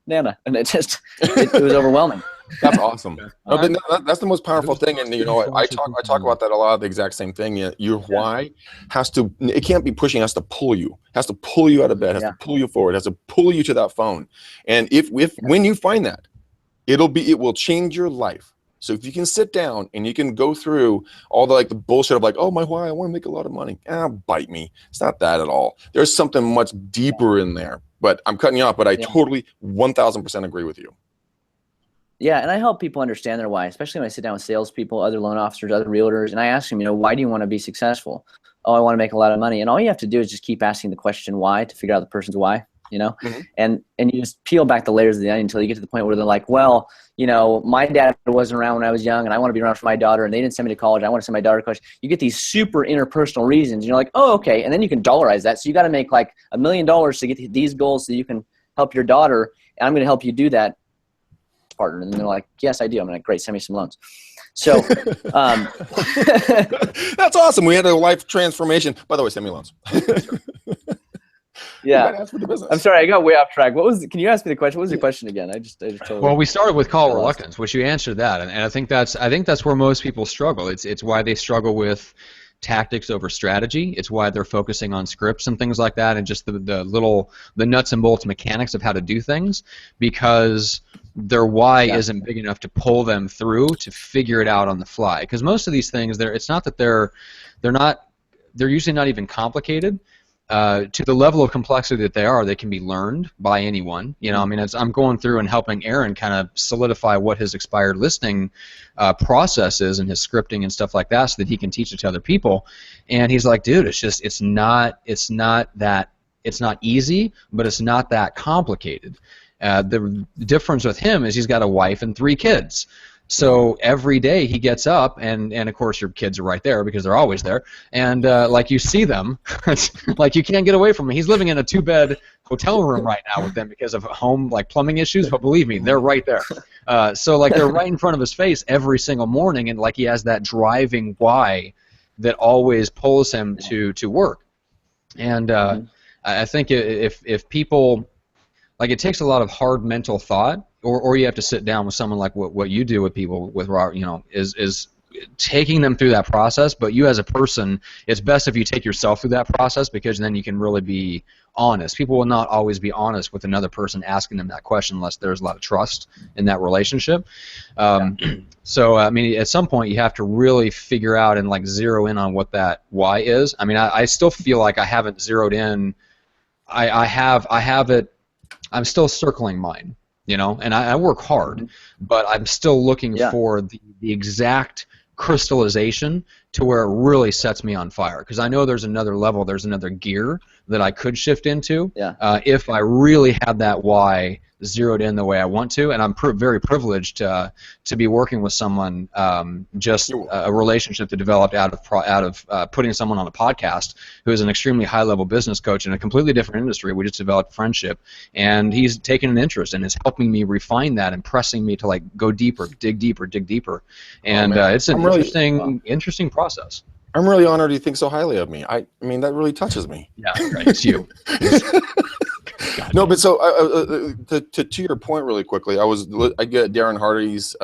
C: Nana, and it was overwhelming.
B: That's awesome. That's the most powerful thing, and I talk about that a lot. The exact same thing. Your why it can't be pushing. It has to pull you. It has to pull you out of bed. It has to pull you forward. It has to pull you to that phone. And when you find that, it will change your life. So if you can sit down and you can go through all the bullshit of oh, my why, I want to make a lot of money. Bite me. It's not that at all. There's something much deeper in there. But I'm cutting you off, but I totally 1,000% agree with you.
C: Yeah, and I help people understand their why, especially when I sit down with salespeople, other loan officers, other realtors, and I ask them, why do you want to be successful? Oh, I want to make a lot of money. And all you have to do is just keep asking the question why to figure out the person's why, and you just peel back the layers of the onion until you get to the point where they're like, well, my dad wasn't around when I was young, and I want to be around for my daughter, and they didn't send me to college. I want to send my daughter to college. You get these super interpersonal reasons, and you're like, oh, okay. And then you can dollarize that. So you got to make $1 million to get these goals so you can help your daughter, and I'm going to help you do that. Partner, and they're like, yes, I do. I'm like, great, send me some loans. So
B: that's awesome. We had a life transformation. By the way, send me loans.
C: Yeah. I'm sorry, I got way off track. Can you ask me the question? What was the question again? I just totally.
A: Well, we started with call reluctance, which you answered that, and I think that's where most people struggle. It's why they struggle with tactics over strategy. It's why they're focusing on scripts and things like that, and just the nuts and bolts mechanics of how to do things, because their why isn't big enough to pull them through to figure it out on the fly. Because most of these things, they're usually not even complicated. To the level of complexity that they can be learned by anyone. As I'm going through and helping Aaron kind of solidify what his expired listing process is and his scripting and stuff like that, so that he can teach it to other people. And he's like, dude, it's not easy, but it's not that complicated. The difference with him is he's got a wife and 3 kids. So every day he gets up, and of course your kids are right there because they're always there, and you see them, you can't get away from them. He's living in a 2-bed hotel room right now with them because of home plumbing issues, but believe me, they're right there. So they're right in front of his face every single morning, and he has that driving why that always pulls him to work. And I think if people, it takes a lot of hard mental thought, or you have to sit down with someone like what you do with people with Robert, is taking them through that process. But you as a person, it's best if you take yourself through that process, because then you can really be honest. People will not always be honest with another person asking them that question unless there's a lot of trust in that relationship. So at some point you have to really figure out and zero in on what that why is. I still feel like I haven't zeroed in. I have it. I'm still circling mine. And I work hard, but I'm still looking for the exact crystallization to where it really sets me on fire, because I know there's another level, there's another gear that I could shift into if I really had that why zeroed in the way I want to. And I'm very privileged to be working with someone, just a relationship that developed out of putting someone on a podcast who is an extremely high-level business coach in a completely different industry. We just developed friendship, and he's taken an interest and is helping me refine that and pressing me to like go deeper, dig deeper. And it's an interesting process.
B: I'm really honored you think so highly of me. I mean, that really touches me.
A: Yeah, right. It's you.
B: No, but so to your point really quickly, I get Darren Hardy's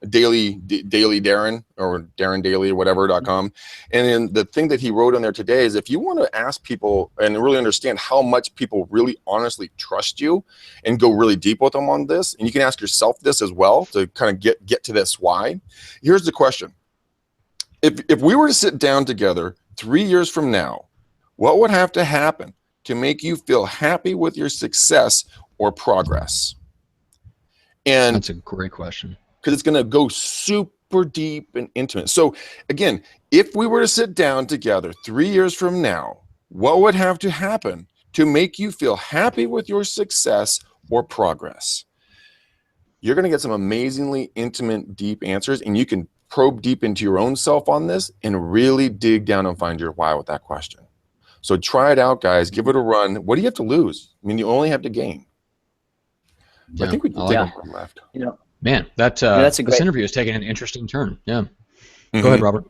B: daily Darren, or Darren Daily or whatever.com. And then the thing that he wrote on there today is, if you want to ask people and really understand how much people really honestly trust you and go really deep with them on this, and you can ask yourself this as well to kind of get to this why. Here's the question. If we were to sit down together 3 years from now, what would have to happen to make you feel happy with your success or progress? And
A: that's a great question,
B: because it's going to go super deep and intimate. So again, if we were to sit down together 3 years from now, what would have to happen to make you feel happy with your success or progress? You're going to get some amazingly intimate, deep answers, and you can probe deep into your own self on this and really dig down and find your why with that question. So try it out, guys. Give it a run. What do you have to lose? I mean, you only have to gain.
A: Yeah,
B: I think we can take one left.
A: Man, that's this interview is taking an interesting turn. Yeah. Go ahead, Robert.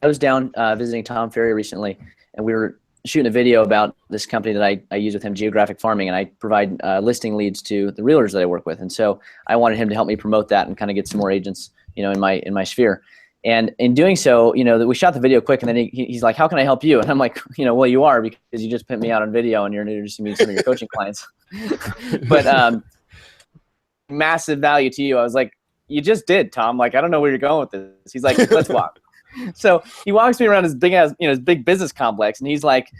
C: I was down visiting Tom Ferry recently, and we were shooting a video about this company that I use with him, Geographic Farming, and I provide listing leads to the realtors that I work with. And so I wanted him to help me promote that and kind of get some more agents, in my sphere. And in doing so, we shot the video quick, and then he's like, "How can I help you?" And I'm like, "Well, you are, because you just put me out on video and you're introducing me to some of your coaching clients." But massive value to you. I was like, "You just did, Tom. Like, I don't know where you're going with this." He's like, "Let's walk." So he walks me around his big business complex, and he's like,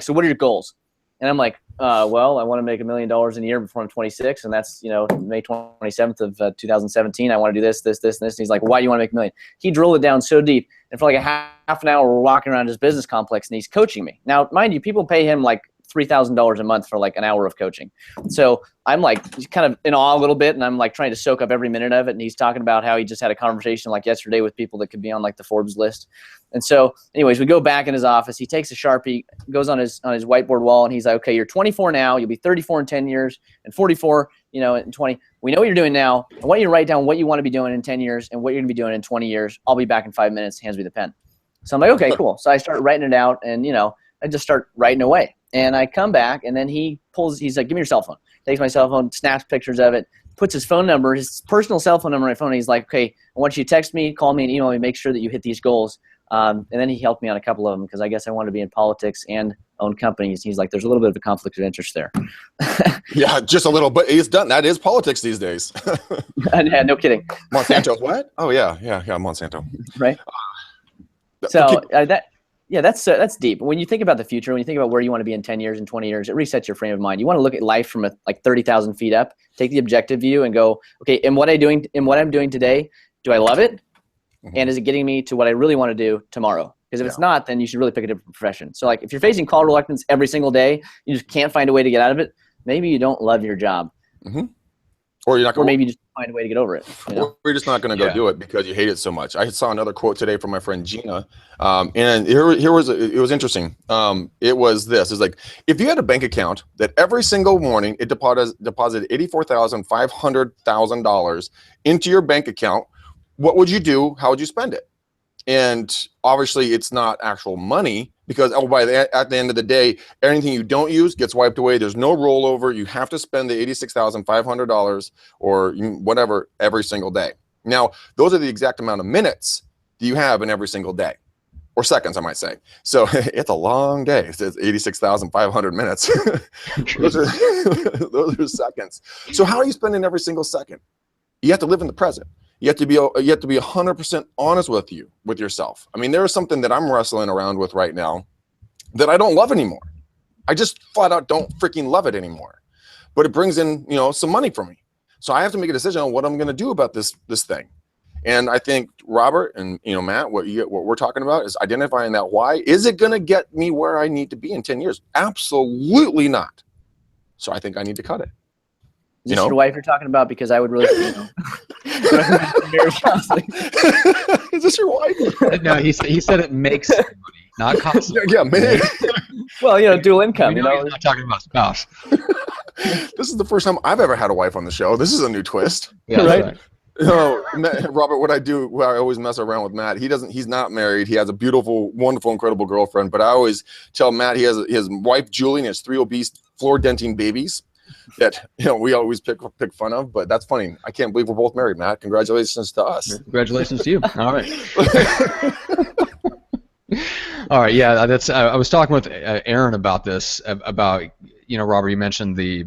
C: "So what are your goals?" And I'm like, "Well, I want to make $1 million in a year before I'm 26, and that's May 27th of 2017. I want to do this, this, this, and this." And he's like, "Why do you want to make $1 million?" He drilled it down so deep, and for like a half an hour, we're walking around his business complex, and he's coaching me. Now, mind you, people pay him like $3,000 a month for like an hour of coaching. So I'm like kind of in awe a little bit, and I'm like trying to soak up every minute of it. And he's talking about how he just had a conversation like yesterday with people that could be on like the Forbes list. And so anyways, we go back in his office. He takes a Sharpie, goes on his whiteboard wall, and he's like, "Okay, you're 24 now. You'll be 34 in 10 years and 44, in 20. We know what you're doing now. I want you to write down what you want to be doing in 10 years and what you're going to be doing in 20 years. I'll be back in 5 minutes." Hands me the pen. So I'm like, "Okay, cool." So I start writing it out, and I just start writing away. And I come back, and then he's like, "Give me your cell phone." Takes my cell phone, snaps pictures of it, puts his phone number, his personal cell phone number on my phone. And he's like, "Okay, I want you to text me, call me, and email me, make sure that you hit these goals." And then he helped me on a couple of them, because I guess I wanted to be in politics and own companies. He's like, "There's a little bit of a conflict of interest there."
B: Yeah, just a little, but it's done. That is politics these days.
C: Yeah, no kidding.
B: Monsanto, what? Oh yeah, Monsanto.
C: Right. So that's deep. When you think about the future, when you think about where you want to be in 10 years and 20 years, it resets your frame of mind. You want to look at life from like 30,000 feet up, take the objective view and go, "Okay, in what I'm doing today, do I love it? And is it getting me to what I really want to do tomorrow?" Because if it's not, then you should really pick a different profession. So like if you're facing call reluctance every single day, you just can't find a way to get out of it, maybe you don't love your job.
B: Or you're not going,
C: or maybe you just find a way to get over it.
B: Or you're just not going to go do it because you hate it so much. I saw another quote today from my friend Gina, and it was interesting. It was this: it's like, if you had a bank account that every single morning it deposited $84,500 into your bank account, what would you do? How would you spend it? And obviously, it's not actual money, because at the end of the day, anything you don't use gets wiped away. There's no rollover. You have to spend the $86,500 or whatever every single day. Now, those are the exact amount of minutes that you have in every single day, or seconds, I might say. So it's a long day. It's 86,500 minutes. those are seconds. So how are you spending every single second? You have to live in the present. You have to be 100% honest with yourself. I mean, there is something that I'm wrestling around with right now that I don't love anymore. I just flat out don't freaking love it anymore. But it brings in, some money for me. So I have to make a decision on what I'm going to do about this thing. And I think Robert and Matt, what we're talking about is identifying that why. Is it going to get me where I need to be in 10 years? Absolutely not. So I think I need to cut it.
C: Is this your wife you're talking about? Because I would really,
B: Is this your wife?
A: No, he said it makes money, not costs.
B: Yeah, man.
C: Well, dual income.
A: He's not talking about spouse.
B: This is the first time I've ever had a wife on the show. This is a new twist.
A: Yeah,
C: right.
B: Robert, what I always mess around with Matt. He's not married. He has a beautiful, wonderful, incredible girlfriend. But I always tell Matt he has his wife Julie and his 3 obese, floor denting babies that we always pick fun of. But that's funny. I can't believe we're both married, Matt. Congratulations to us.
A: Congratulations to you. All right. All right. Yeah, that's. I was talking with Aaron about this. About Robert, you mentioned the.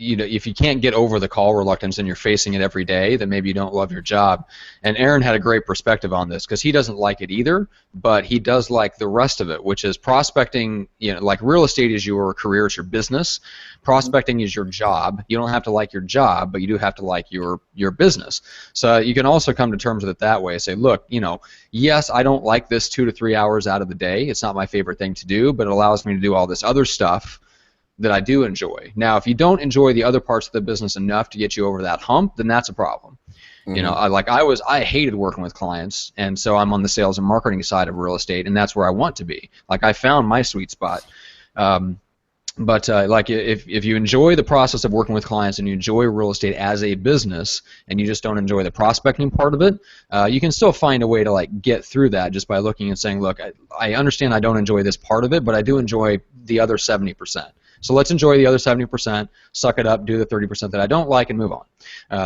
A: If you can't get over the call reluctance and you're facing it every day, then maybe you don't love your job. And Aaron had a great perspective on this because he doesn't like it either, but he does like the rest of it, which is prospecting. Like real estate is your career, it's your business. Prospecting is your job. You don't have to like your job, but you do have to like your business. So you can also come to terms with it that way. Say, look, yes, I don't like this 2 to 3 hours out of the day. It's not my favorite thing to do, but it allows me to do all this other stuff that I do enjoy. Now, if you don't enjoy the other parts of the business enough to get you over that hump, then that's a problem. Mm-hmm. I hated working with clients, and so I'm on the sales and marketing side of real estate, and that's where I want to be. Like I found my sweet spot. But if you enjoy the process of working with clients and you enjoy real estate as a business and you just don't enjoy the prospecting part of it, you can still find a way to get through that just by looking and saying, look, I understand I don't enjoy this part of it, but I do enjoy the other 70%. So let's enjoy the other 70%, suck it up, do the 30% that I don't like, and move on.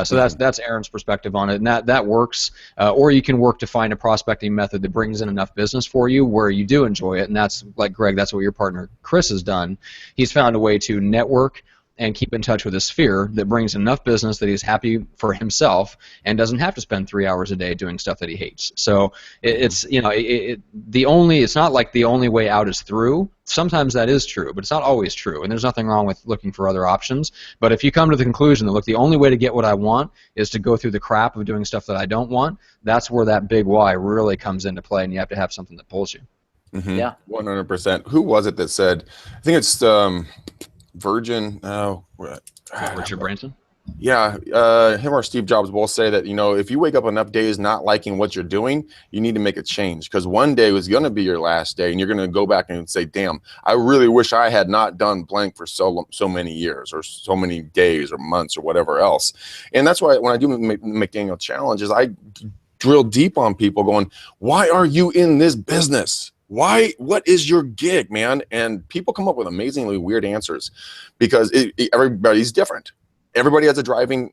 A: So that's Aaron's perspective on it, and that works. Or you can work to find a prospecting method that brings in enough business for you where you do enjoy it, and that's like Greg. That's what your partner Chris has done. He's found a way to network and keep in touch with a sphere that brings enough business that he's happy for himself and doesn't have to spend 3 hours a day doing stuff that he hates. So it's not like the only way out is through. Sometimes that is true, but it's not always true, and there's nothing wrong with looking for other options. But if you come to the conclusion that, look, the only way to get what I want is to go through the crap of doing stuff that I don't want, that's where that big why really comes into play, and you have to have something that pulls you.
B: Mm-hmm.
C: Yeah.
B: 100%. Who was it that said, I think it's Virgin,
A: Richard Branson?
B: Yeah, him or Steve Jobs both say that, if you wake up enough days not liking what you're doing, you need to make a change, because one day was going to be your last day, and you're going to go back and say, damn, I really wish I had not done blank for so many years or so many days or months or whatever else. And that's why when I do McDaniel challenges, I drill deep on people going, why are you in this business? Why? What is your gig, man? And people come up with amazingly weird answers because everybody's different. Everybody has a driving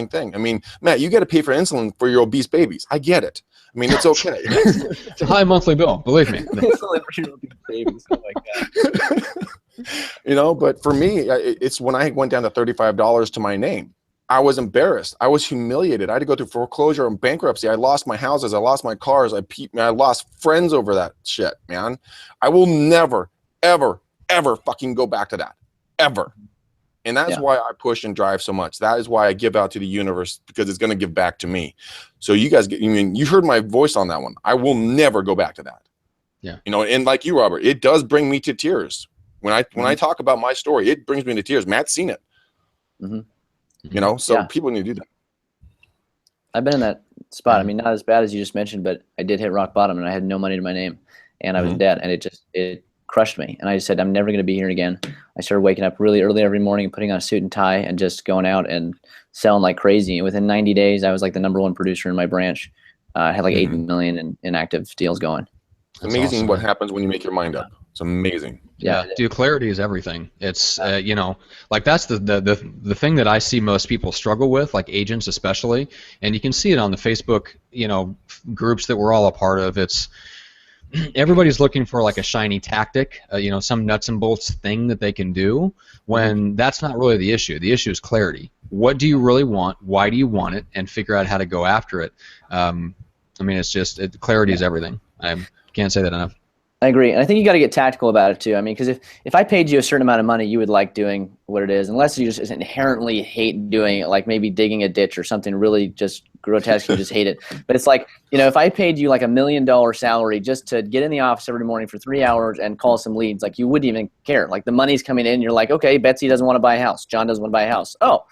B: thing. I mean, Matt, you got to pay for insulin for your obese babies. I get it. I mean, it's okay.
A: It's a high monthly bill, believe me.
C: Insulin for your obese babies. Oh my God.
B: But for me, it's when I went down to $35 to my name. I was embarrassed. I was humiliated. I had to go through foreclosure and bankruptcy. I lost my houses. I lost my cars. I lost friends over that shit, man. I will never, ever, ever fucking go back to that. Ever. And that's why I push and drive so much. That is why I give out to the universe, because it's going to give back to me. So you guys, you heard my voice on that one. I will never go back to that.
A: Yeah.
B: And like you, Robert, it does bring me to tears. When I talk about my story, it brings me to tears. Matt's seen it.
C: Mm-hmm.
B: So people need to do that.
C: I've been in that spot. I mean, not as bad as you just mentioned, but I did hit rock bottom, and I had no money to my name, and I was in debt, and it crushed me. And I just said, I'm never going to be here again. I started waking up really early every morning and putting on a suit and tie and just going out and selling like crazy. And within 90 days, I was like the #1 producer in my branch. I had like 8 million in active deals going.
B: It's amazing what happens when you make your mind up. It's amazing.
A: Yeah, dude, clarity is everything. It's that's the thing that I see most people struggle with, like agents especially, and you can see it on the Facebook, groups that we're all a part of. It's everybody's looking for like a shiny tactic, some nuts and bolts thing that they can do, when that's not really the issue. The issue is clarity. What do you really want? Why do you want it? And figure out how to go after it. It's just clarity is everything. I can't say that enough.
C: I agree. And I think you got to get tactical about it too. I mean, because if I paid you a certain amount of money, you would like doing what it is, unless you just inherently hate doing it, like maybe digging a ditch or something really just grotesque, you just hate it. But it's like, if I paid you like $1 million salary just to get in the office every morning for 3 hours and call some leads, like you wouldn't even care. Like the money's coming in, you're like, okay, Betsy doesn't want to buy a house. John doesn't want to buy a house. Oh,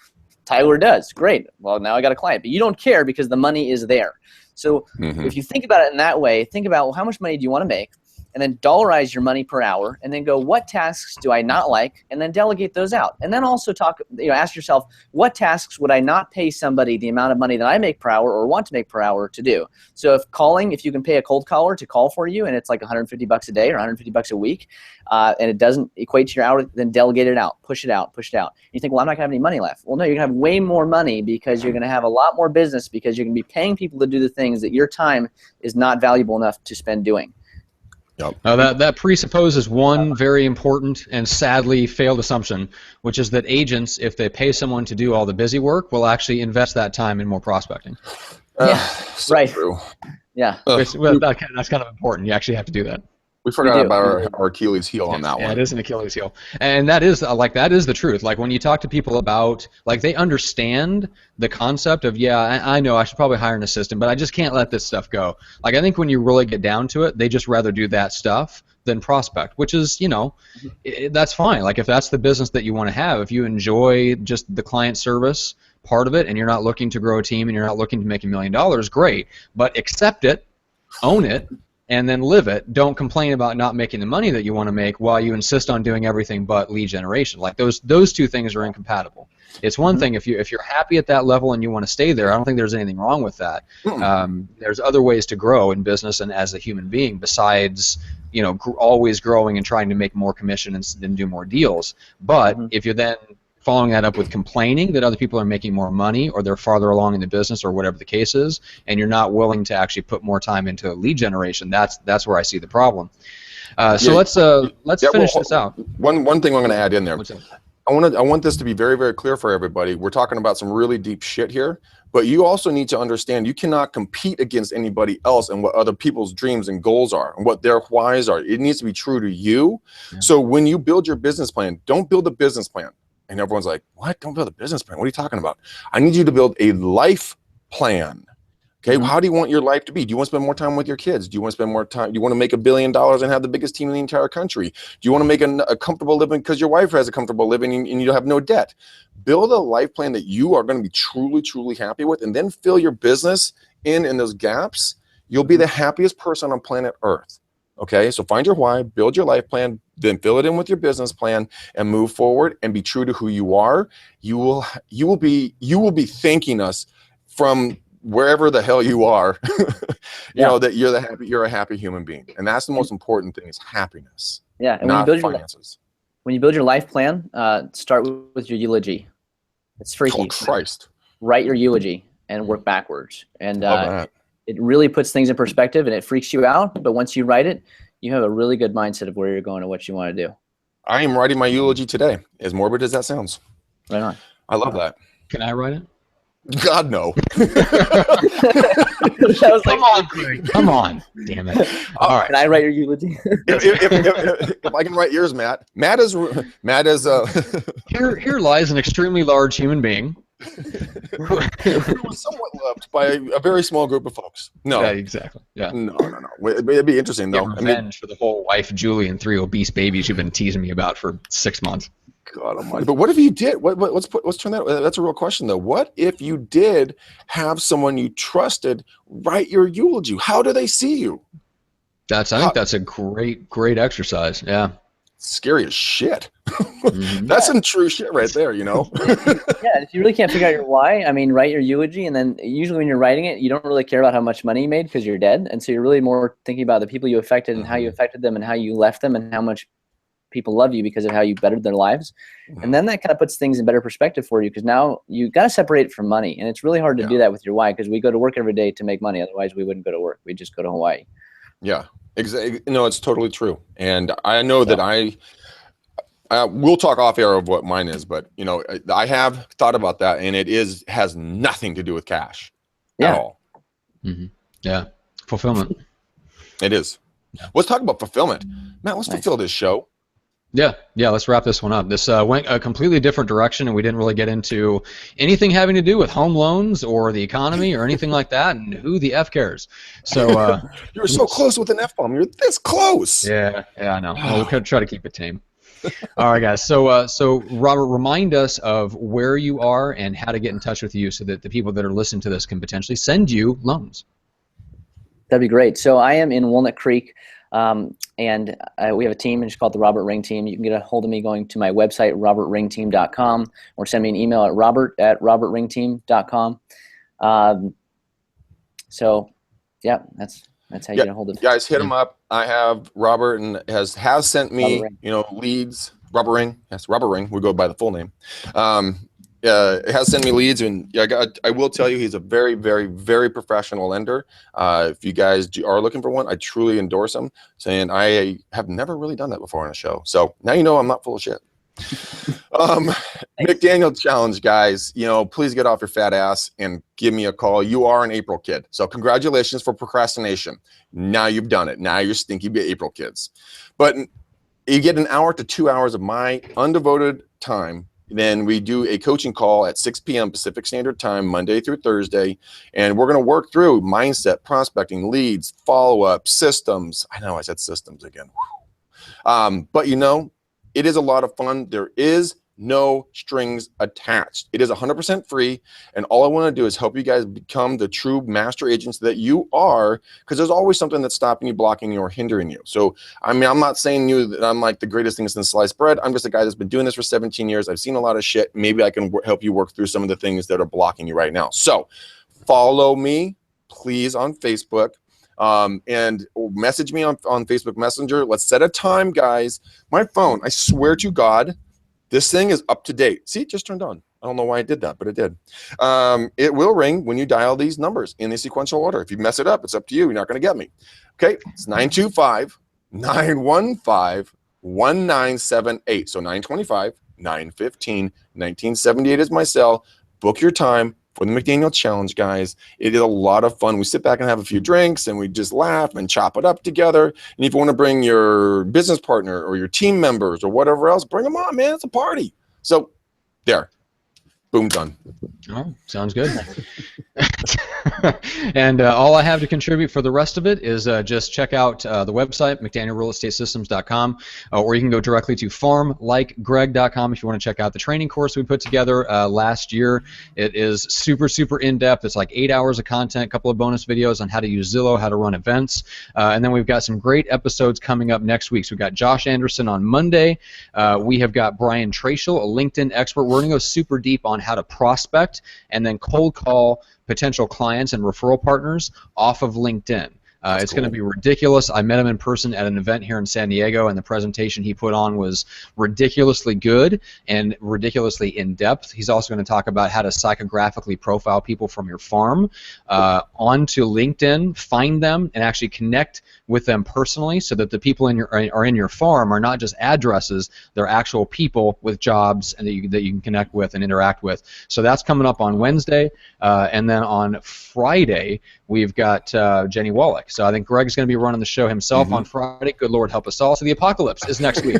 C: Tyler does. Great. Well, now I got a client. But you don't care because the money is there. So if you think about it in that way, think about, well, how much money do you want to make? And then dollarize your money per hour, and then go, what tasks do I not like? And then delegate those out. And then also ask yourself, what tasks would I not pay somebody the amount of money that I make per hour or want to make per hour to do? So if you can pay a cold caller to call for you and it's like $150 a day or $150 a week, and it doesn't equate to your hour, then delegate it out, push it out. You think, well, I'm not gonna have any money left. Well, no, you're gonna have way more money because you're gonna have a lot more business because you're gonna be paying people to do the things that your time is not valuable enough to spend doing.
B: Yep.
A: Now that presupposes one very important and sadly failed assumption, which is that agents, if they pay someone to do all the busy work, will actually invest that time in more prospecting.
B: So
C: right.
B: true.
C: Yeah.
A: That's kind of important. You actually have to do that.
B: We forgot about our Achilles heel on that one.
A: Yeah, it is an Achilles heel. And that is the truth. Like when you talk to people about, like they understand the concept of, I know I should probably hire an assistant, but I just can't let this stuff go. Like I think when you really get down to it, they just rather do that stuff than prospect, which is, that's fine. Like if that's the business that you want to have, if you enjoy just the client service part of it and you're not looking to grow a team and you're not looking to make $1 million, great. But accept it, own it, and then live it. Don't complain about not making the money that you want to make while you insist on doing everything but lead generation. Like those two things are incompatible. It's one thing if you're happy at that level and you want to stay there. I don't think there's anything wrong with that. There's other ways to grow in business and as a human being besides always growing and trying to make more commission and do more deals. But if you're then following that up with complaining that other people are making more money or they're farther along in the business or whatever the case is, and you're not willing to actually put more time into lead generation, that's where I see the problem. So let's finish this out.
B: One thing I'm going to add in there. I want this to be very, very clear for everybody. We're talking about some really deep shit here, but you also need to understand you cannot compete against anybody else and what other people's dreams and goals are and what their whys are. It needs to be true to you. Yeah. So when you build your business plan, don't build a business plan. And everyone's like, what? Don't build a business plan. What are you talking about? I need you to build a life plan. Okay, how do you want your life to be? Do you want to spend more time with your kids? Do you want to spend more time? Do you want to make $1 billion and have the biggest team in the entire country? Do you want to make a comfortable living because your wife has a comfortable living and you have no debt? Build a life plan that you are going to be truly, truly happy with, and then fill your business in those gaps. You'll be the happiest person on planet Earth. Okay, so find your why, build your life plan, then fill it in with your business plan, and move forward and be true to who you are. You will be thanking us from wherever the hell you are. you know that you're a happy human being, and that's the most important thing is happiness.
C: Yeah, and
B: not
C: when you build
B: finances.
C: When you build your life plan, start with your eulogy. It's freaky.
B: Oh Christ!
C: Write your eulogy and work backwards, and it really puts things in perspective, and it freaks you out. But once you write it, you have a really good mindset of where you're going and what you want to do.
B: I am writing my eulogy today. As morbid as that sounds.
C: Right on.
B: I love that.
A: Can I write it?
B: God, no.
C: Come
A: on, Greg. Come on. Damn it. All right.
C: Can I write your eulogy?
B: if I can write yours, Matt. Matt is
A: Here lies an extremely large human being.
B: who was somewhat loved by a very small group of folks. No.
A: Yeah, exactly. Yeah.
B: No. It'd be interesting, though.
A: Revenge for the whole wife, Julie, and 3 obese babies you've been teasing me about for 6 months.
B: God almighty. But what if you did? Let's turn that. That's a real question, though. What if you did have someone you trusted write your eulogy? How do they see you?
A: I think that's a great exercise. Yeah.
B: Scary as shit. That's some true shit right there, you know?
C: Yeah, if you really can't figure out your why, write your eulogy, and then usually when you're writing it, you don't really care about how much money you made because you're dead, and so you're really more thinking about the people you affected and how you affected them and how you left them and how much people love you because of how you bettered their lives. And then that kind of puts things in better perspective for you because now you got to separate it from money, and it's really hard to do that with your why because we go to work every day to make money. Otherwise, we wouldn't go to work. We'd just go to Hawaii.
B: Yeah. Exactly. No, it's totally true. And I know that we'll talk off air of what mine is, but I have thought about that, and it has nothing to do with cash at all.
A: Yeah. Fulfillment.
B: It is. Let's talk about fulfillment. Matt, let's fulfill this show.
A: Yeah, let's wrap this one up. This went a completely different direction, and we didn't really get into anything having to do with home loans or the economy or anything like that, and who the F cares. So
B: you were so close with an F-bomb. You're this close.
A: Yeah, I know. Well, we'll try to keep it tame. All right, guys. So Robert, remind us of where you are and how to get in touch with you so that the people that are listening to this can potentially send you loans.
C: That'd be great. So I am in Walnut Creek, and we have a team, and it's called the Robert Ring Team. You can get a hold of me going to my website, robertringteam.com, or send me an email at robert@robertringteam.com. So, yeah, that's how you get a hold of me.
B: Guys, hit him up. I have Robert, and has sent me, leads. Robert Ring. Yes, Robert Ring. We go by the full name. It has sent me leads, and I will tell you, he's a very, very, very professional lender. If you guys are looking for one, I truly endorse him, saying I have never really done that before on a show. So now you know I'm not full of shit. McDaniel Challenge, guys, please get off your fat ass and give me a call. You are an April kid. So congratulations for procrastination. Now you've done it. Now you're stinky April kids. But you get an hour to 2 hours of my undevoted time. Then we do a coaching call at 6 p.m. Pacific Standard Time, Monday through Thursday. And we're going to work through mindset, prospecting, leads, follow-up, systems. I know I said systems again. But it is a lot of fun. There is no strings attached. It is 100% free. And all I want to do is help you guys become the true master agents that you are, because there's always something that's stopping you, blocking you, or hindering you. So, I'm not saying that I'm like the greatest thing since sliced bread. I'm just a guy that's been doing this for 17 years. I've seen a lot of shit. Maybe I can help you work through some of the things that are blocking you right now. So follow me, please, on Facebook. And message me on Facebook Messenger. Let's set a time, guys. My phone, I swear to God, this thing is up to date. See, it just turned on. I don't know why I did that, but it did. It will ring when you dial these numbers in the sequential order. If you mess it up, it's up to you. You're not going to get me. Okay, it's 925-915-1978. So 925-915-1978 is my cell. Book your time for the McDaniel Challenge, guys. It is a lot of fun. We sit back and have a few drinks, and we just laugh and chop it up together. And if you want to bring your business partner or your team members or whatever else, bring them on, man. It's a party. So there. Boom, done.
A: Oh, sounds good. And all I have to contribute for the rest of it is just check out the website, McDanielRealEstateSystems.com, or you can go directly to farmlikegreg.com if you want to check out the training course we put together last year. It is super, super in-depth. It's like 8 hours of content, a couple of bonus videos on how to use Zillow, how to run events, and then we've got some great episodes coming up next week. So we've got Josh Anderson on Monday. We have got Brian Trachel, a LinkedIn expert. We're going to go super deep on how to prospect and then cold call potential clients and referral partners off of LinkedIn. It's going to be ridiculous. I met him in person at an event here in San Diego, and the presentation he put on was ridiculously good and ridiculously in-depth. He's also going to talk about how to psychographically profile people from your farm onto LinkedIn, find them, and actually connect with them personally so that the people in your farm are not just addresses, they're actual people with jobs and that you can connect with and interact with. So that's coming up on Wednesday, and then on Friday we've got Jenny Wallach. So I think Greg's going to be running the show himself on Friday. Good Lord help us all. So the apocalypse is next week.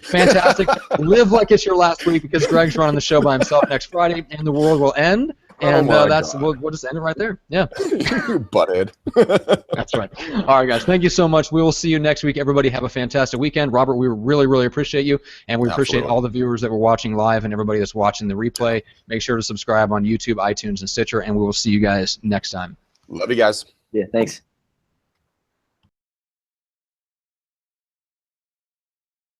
A: Fantastic. Live like it's your last week because Greg's running the show by himself next Friday, and the world will end. And we'll just end it right there. Yeah.
B: You butthead.
A: That's right. All right, guys. Thank you so much. We will see you next week. Everybody have a fantastic weekend. Robert, we really, really appreciate you, and we appreciate all the viewers that were watching live and everybody that's watching the replay. Make sure to subscribe on YouTube, iTunes, and Stitcher, and we will see you guys next time.
B: Love you guys.
C: Yeah, thanks.